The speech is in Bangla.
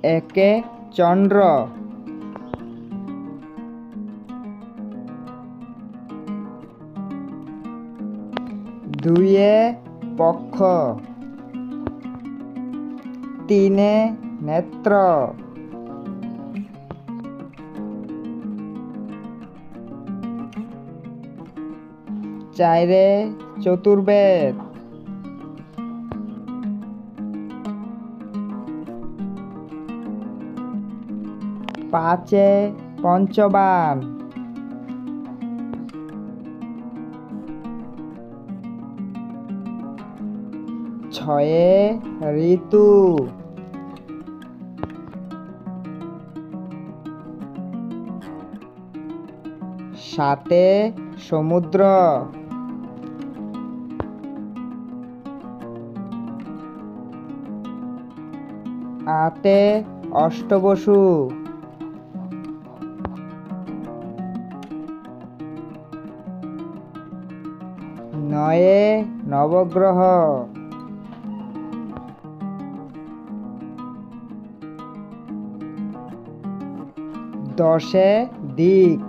একে চন্দ্র, দুইয়ে পক্ষ, তিনে নেত্র, চাইরে চতুর্বেদ, পাঁচে পঞ্চবান, ছয়ে ঋতু, সাতে সমুদ্র, আটে অষ্টবসু, নয়ে নবগ্রহ, 10 দিক।